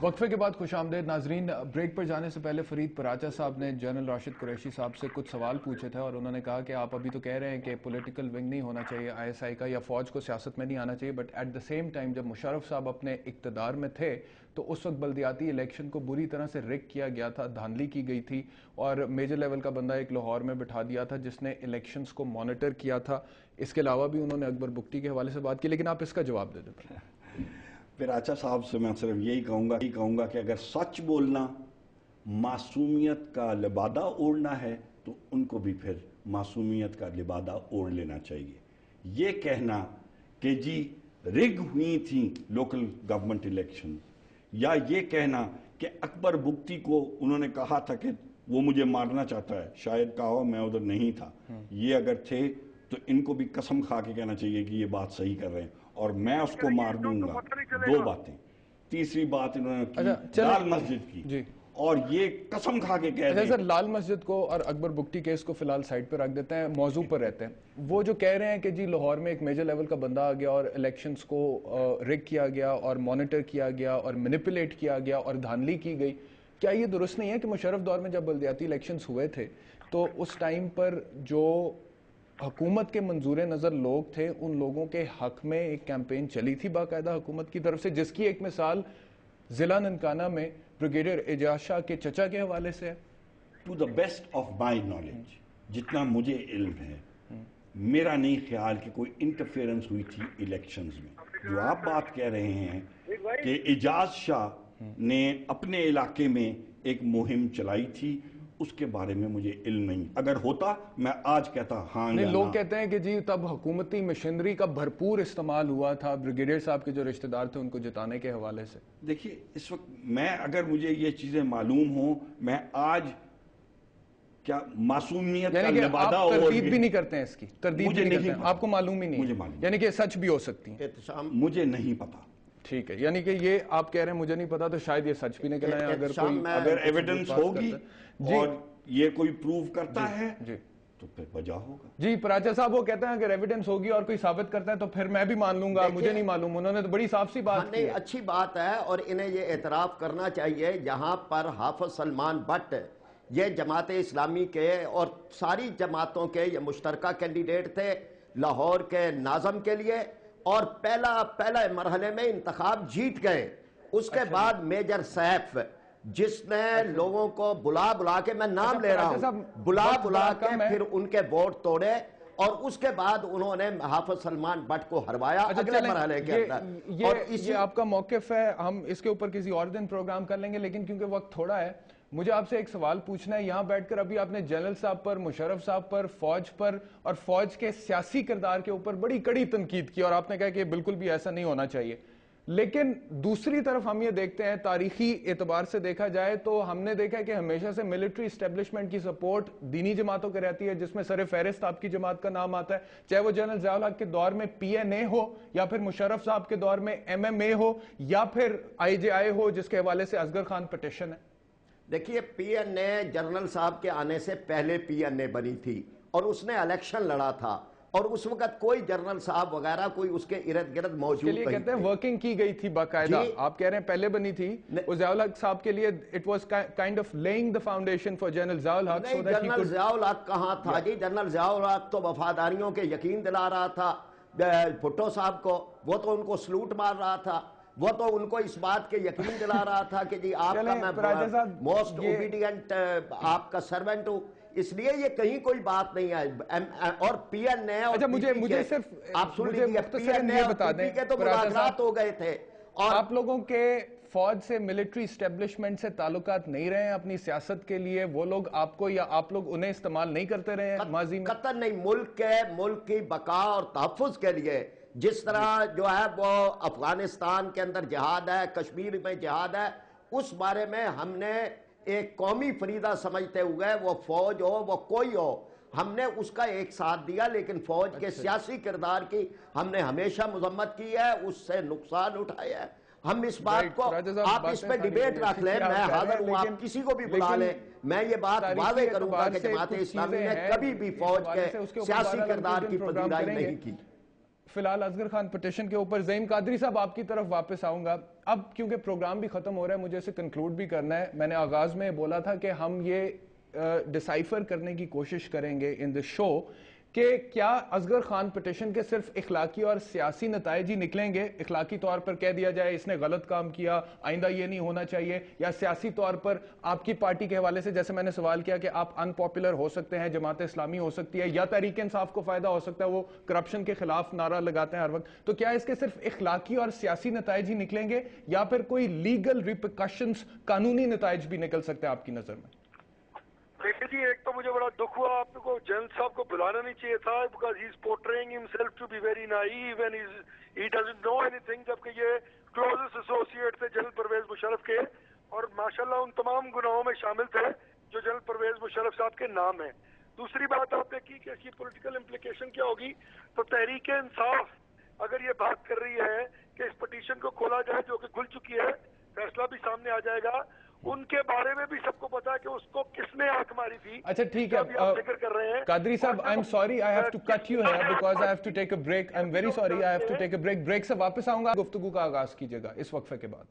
وقفے کے بعد خوش آمدید ناظرین. بریک پر جانے سے پہلے فرید پراچا صاحب نے جنرل راشد قریشی صاحب سے کچھ سوال پوچھے تھے اور انہوں نے کہا کہ آپ ابھی تو کہہ رہے ہیں کہ پولیٹیکل ونگ نہیں ہونا چاہیے آئی ایس آئی کا یا فوج کو سیاست میں نہیں آنا چاہیے، but at the same time جب مشرف صاحب اپنے اقتدار میں تھے تو اس وقت بلدیاتی الیکشن کو بری طرح سے رگ کیا گیا تھا، دھاندلی کی گئی تھی اور میجر لیول کا بندہ ایک لاہور میں بٹھا دیا تھا جس نے الیکشنز کو مانیٹر کیا تھا. اس کے علاوہ بھی انہوں نے اکبر بگٹی کے حوالے سے بات کی، لیکن آپ اس کا جواب دے دیں. پراچا صاحب سے میں صرف یہی کہوں گا کہ اگر سچ بولنا معصومیت کا لبادہ اوڑھنا ہے تو ان کو بھی پھر معصومیت کا لبادہ اوڑھ لینا چاہیے. یہ کہنا کہ جی رگ ہوئی تھیں لوکل گورنمنٹ الیکشن، یا یہ کہنا کہ اکبر بگٹی کو انہوں نے کہا تھا کہ وہ مجھے مارنا چاہتا ہے، شاید کہا ہو میں ادھر نہیں تھا، یہ اگر تھے تو ان کو بھی قسم کھا کے کہنا چاہیے کہ یہ بات صحیح کر رہے ہیں اور میں اس کو مار دوں گا. دو باتیں. تیسری بات انہوں نے کی لال مسجد کی اور یہ قسم کھا کے کہہ دیں. سر لال مسجد کو اور اکبر بگٹی کیس کو فی الحال سائڈ پہ رکھ دیتے ہیں، موضوع پر رہتے ہیں. وہ جو کہہ رہے ہیں کہ جی لاہور میں ایک میجر لیول کا بندہ آ گیا اور الیکشنز کو رگ کیا گیا اور مانیٹر کیا گیا اور مینیپولیٹ کیا گیا اور دھاندلی کی گئی، کیا یہ درست نہیں ہے کہ مشرف دور میں جب بلدیاتی الیکشنز ہوئے تھے تو اس ٹائم پر جو حکومت کے منظور نظر لوگ تھے ان لوگوں کے حق میں ایک کیمپین چلی تھی باقاعدہ حکومت کی طرف سے، جس کی ایک مثال ضلع ننکانہ میں بریگیڈیئر اعجاز شاہ کے چچا کے حوالے سے ہے؟ To the best of my knowledge, جتنا مجھے علم ہے، میرا نہیں خیال کہ کوئی انٹرفیرنس ہوئی تھی الیکشنز میں. جو آپ بات کہہ رہے ہیں کہ اعجاز شاہ نے اپنے علاقے میں ایک مہم چلائی تھی، اس کے بارے میں مجھے علم نہیں. اگر ہوتا میں آج کہتا ہاں یا نہ. لوگ کہتے ہیں کہ جی تب حکومتی مشینری کا بھرپور استعمال ہوا تھا بریگیڈیئر صاحب کے جو رشتہ دار تھے ان کو جتانے کے حوالے سے. دیکھیے اس وقت میں اگر مجھے یہ چیزیں معلوم ہوں، میں آج کیا معصومیت کا لبادہ اور تردید بھی نہیں کرتے ہیں اس کی، تردید بھی نہیں کرتے ہیں، آپ کو معلوم ہی نہیں مجھے معلوم، یعنی کہ سچ بھی ہو سکتی ہیں. مجھے نہیں پتا. ٹھیک ہے، یعنی کہ یہ آپ کہہ رہے ہیں مجھے نہیں پتا تو شاید یہ سچ بھی نکل آئے. اگر ایویڈنس ہوگی اور یہ کوئی پروف کرتا ہے تو پھر وجہ ہوگا. جی پراچا صاحب وہ کہتے ہیں اگر ایویڈنس ہوگی اور کوئی ثابت کرتا ہے تو پھر میں بھی مان لوں گا، مجھے نہیں معلوم. انہوں نے تو بڑی صاف سی بات کی ہے. اچھی بات ہے اور انہیں یہ اعتراف کرنا چاہیے. یہاں پر حافظ سلمان بٹ یہ جماعت اسلامی کے اور ساری جماعتوں کے یہ مشترکہ کینڈیڈیٹ تھے لاہور کے ناظم کے لیے اور پہلا مرحلے میں انتخاب جیت گئے. اس کے بعد میجر سیف جس نے لوگوں کو بلا کے، میں نام لے رہا ہوں، بلا کے پھر ان کے ووٹ توڑے اور اس کے بعد انہوں نے حافظ سلمان بٹ کو ہروایا اگلے مرحلے کے اندر. اور یہ آپ کا موقف ہے، ہم اس کے اوپر کسی اور دن پروگرام کر لیں گے، لیکن کیونکہ وقت تھوڑا ہے مجھے آپ سے ایک سوال پوچھنا ہے. یہاں بیٹھ کر ابھی آپ نے جنرل صاحب پر، مشرف صاحب پر، فوج پر اور فوج کے سیاسی کردار کے اوپر بڑی کڑی تنقید کی اور آپ نے کہا کہ بالکل بھی ایسا نہیں ہونا چاہیے. لیکن دوسری طرف ہم یہ دیکھتے ہیں تاریخی اعتبار سے دیکھا جائے تو ہم نے دیکھا ہے کہ ہمیشہ سے ملٹری اسٹیبلشمنٹ کی سپورٹ دینی جماعتوں کے رہتی ہے، جس میں سر فہرست آپ کی جماعت کا نام آتا ہے، چاہے وہ جنرل ضیاء الحق کے دور میں پی این اے ہو یا پھر مشرف صاحب کے دور میں ایم ایم اے ہو یا پھر آئی جے آئی ہو جس کے حوالے سے اصغر خان پٹیشن ہے. دیکھیے پی این اے جنرل صاحب کے آنے سے پہلے پی این اے بنی تھی اور اس نے الیکشن لڑا تھا اور اس وقت کوئی جنرل صاحب وغیرہ کوئی اس کے ارد گرد موجود نہیں تھے. کہتے ہیں ورکنگ کی گئی تھی باقاعدہ. آپ کہہ رہے ہیں پہلے بنی تھی ضیاء الحق صاحب کے لیے. It was kind of laying the foundation for general Zia الحق. نہیں جنرل ضیاء الحق کہاں تھا جی؟ جنرل ضیاء الحق تو وفاداریوں کے یقین دلا رہا تھا بھٹو صاحب کو، وہ تو ان کو سلوٹ مار رہا تھا، وہ تو ان کو اس بات کے یقین دلا رہا تھا کہ جی آپ کا میں موسٹ اوبیڈینٹ آپ کا سرونٹ ہوں. اس لیے یہ کہیں کوئی بات نہیں ہے. اور پی این اے اور مجھے صرف آپ سن لیجیے پی این اے اور پی پی کے تو مذاکرات ہو گئے تھے. اور آپ لوگوں کے فوج سے ملٹری اسٹیبلشمنٹ سے تعلقات نہیں رہے ہیں اپنی سیاست کے لیے؟ وہ لوگ آپ کو یا آپ لوگ انہیں استعمال نہیں کرتے رہے ہیں ماضی میں؟ قطعاً نہیں. ملک کی بقا اور تحفظ کے لیے جس طرح جو ہے وہ افغانستان کے اندر جہاد ہے، کشمیر میں جہاد ہے، اس بارے میں ہم نے ایک قومی فریضہ سمجھتے ہوئے وہ فوج ہو وہ کوئی ہو ہم نے اس کا ایک ساتھ دیا. لیکن فوج کے سیاسی کردار کی ہم نے ہمیشہ مذمت کی ہے، اس سے نقصان اٹھایا ہے. ہم اس بات کو آپ اس پہ ڈیبیٹ رکھ لیں، میں حاضر ہوں، آپ کسی کو بھی بلا لیں. میں یہ بات واضح کروں گا کہ جماعت اسلامی نے کبھی بھی فوج کے سیاسی کردار کی پذیرائی نہیں کی. فی الحال اصغر خان پٹیشن کے اوپر زعیم قادری صاحب آپ کی طرف واپس آؤں گا. اب کیونکہ پروگرام بھی ختم ہو رہا ہے, مجھے اسے کنکلوڈ بھی کرنا ہے. میں نے آغاز میں بولا تھا کہ ہم یہ ڈیسائفر کرنے کی کوشش کریں گے ان دا شو کہ کیا اصغر خان پٹیشن کے صرف اخلاقی اور سیاسی نتائج ہی نکلیں گے, اخلاقی طور پر کہہ دیا جائے اس نے غلط کام کیا, آئندہ یہ نہیں ہونا چاہیے, یا سیاسی طور پر آپ کی پارٹی کے حوالے سے جیسے میں نے سوال کیا کہ آپ ان پاپولر ہو سکتے ہیں, جماعت اسلامی ہو سکتی ہے, یا تحریک انصاف کو فائدہ ہو سکتا ہے, وہ کرپشن کے خلاف نعرہ لگاتے ہیں ہر وقت, تو کیا اس کے صرف اخلاقی اور سیاسی نتائج ہی نکلیں گے یا پھر کوئی لیگل ریپرکشنز, قانونی نتائج بھی نکل سکتے ہیں آپ کی نظر میں؟ دیکھیں جی, ایک تو مجھے بڑا دکھ ہوا, آپ کو جنرل صاحب کو بلانا نہیں چاہیے تھا, because he is portraying himself to be very naive and he doesn't know اینی تھنگ, جبکہ یہ کلوزسٹ ایسوسیٹ تھے جنرل پرویز مشرف کے, اور ماشاءاللہ ان تمام گناہوں میں شامل تھے جو جنرل پرویز مشرف صاحب کے نام ہیں. دوسری بات آپ نے کی کہ اس کی پولیٹیکل امپلیکیشن کیا ہوگی, تو تحریک انصاف اگر یہ بات کر رہی ہے کہ اس پٹیشن کو کھولا جائے جو کہ کھل چکی ہے, فیصلہ بھی سامنے آ جائے گا, ان کے بارے میں بھی سب کو پتا ہے کہ اس کو کس نے آنکھ ماری تھی. اچھا ٹھیک ہے ذکر کر رہے ہیں قادری صاحب, I am sorry I have to cut you here because I have to take a break, I am very sorry, I have to take a break. Break سے واپس آؤں گا, گفتگو کا آغاز کیجیے گا اس وقفے کے بعد.